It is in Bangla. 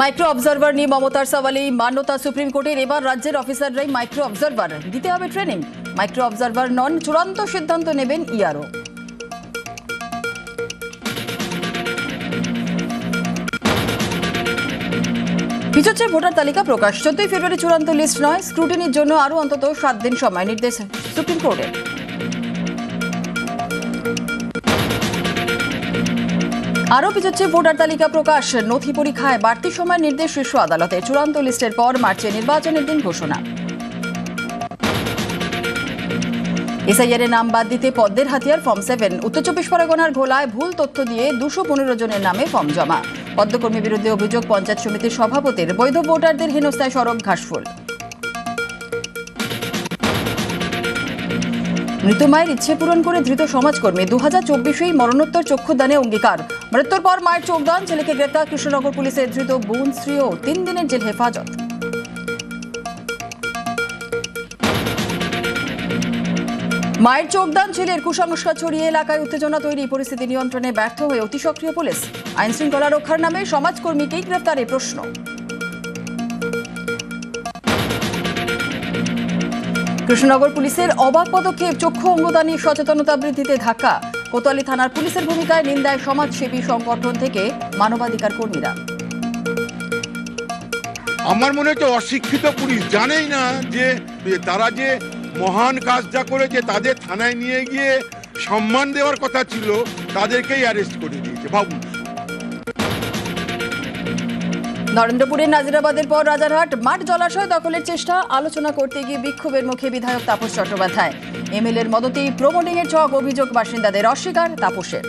মাইক্রো অবজারভার নিয়ে মমতার সওয়ালেই মান্যতা সুপ্রিম কোর্টের। এবার রাজ্যের অফিসাররাই মাইক্রো অবজারভার দিতে হবে ট্রেনিং। মাইক্রো অবজারভার নন, চূড়ান্ত সিদ্ধান্ত নেবেন ইআরও। পিছচ্ছে ভোটার তালিকা প্রকাশ। 14 ফেব্রুয়ারি চূড়ান্ত লিস্ট নয়, স্ক্রুটিনির জন্য আরও অন্তত 7 দিন সময়, নির্দেশ সুপ্রিম কোর্টের। আরও পিছচ্ছে ভোটার তালিকা প্রকাশ। নথি পরীক্ষায় বাড়তি সময়, নির্দেশ শীর্ষ আদালতে। চূড়ান্ত লিস্টের পর মার্চে নির্বাচনের দিন ঘোষণা। এসআইআর এর নাম বাদ দিতে পদ্মের হাতিয়ার ফর্ম 7। উত্তর 24 পরগনার ঘোলায় ভুল তথ্য দিয়ে 215 জনের নামে ফর্ম জমা। পদ্মকর্মীর বিরুদ্ধে অভিযোগ, পঞ্চায়েত সমিতির সভাপতির। বৈধ ভোটারদের হেনস্থায় সরব ঘাসফুল। মৃত মায়ের ইচ্ছে পূরণ করে ধৃত সমাজকর্মী। 2024-এই মরণোত্তর চক্ষুদানে অঙ্গীকার। মৃত্যুর পর মায়ের চোখদান, ছেলেকে গ্রেপ্তার। কৃষ্ণনগর পুলিশের ধৃত বোন স্ত্রীও 3 দিনের জেল হেফাজত। মায়ের চোখদান, ছেলের কুসংস্কার ছড়িয়ে এলাকায় উত্তেজনা তৈরি। পরিস্থিতি নিয়ন্ত্রণে ব্যর্থ হয়ে অতি সক্রিয় পুলিশ। আইন শৃঙ্খলা রক্ষার নামে সমাজকর্মীকেই গ্রেপ্তারে প্রশ্ন। কৃষ্ণনগর পুলিশের অবাক পদক্ষেপ, চক্ষু অঙ্গদানী সচেতনতা বৃদ্ধিতে ধাক্কা। কোতোয়ালি থানার পুলিশের ভূমিকায় নিন্দায় সমাজসেবী সংগঠন থেকে মানবাধিকার কর্মীরা। আমার মনে হচ্ছে অশিক্ষিত পুলিশ জানেই না যে তারা যে মহান কাজটা করেছে, তাদের থানায় নিয়ে গিয়ে সম্মান দেওয়ার কথা ছিল, তাদেরকেই অ্যারেস্ট করে দিয়েছে। ভাবুন। নরেন্দ্রপুরের নাজিরাবাদের পর রাজারহাট মাঠ জলাশয় দখলের চেষ্টা। আলোচনা করতে গিয়ে বিক্ষোভের মুখে বিধায়ক তাপস চট্টোপাধ্যায়। এমএলএর মদতেই প্রমোটিং এর ছক, অভিযোগ বাসিন্দাদের। অস্বীকার তাপসের।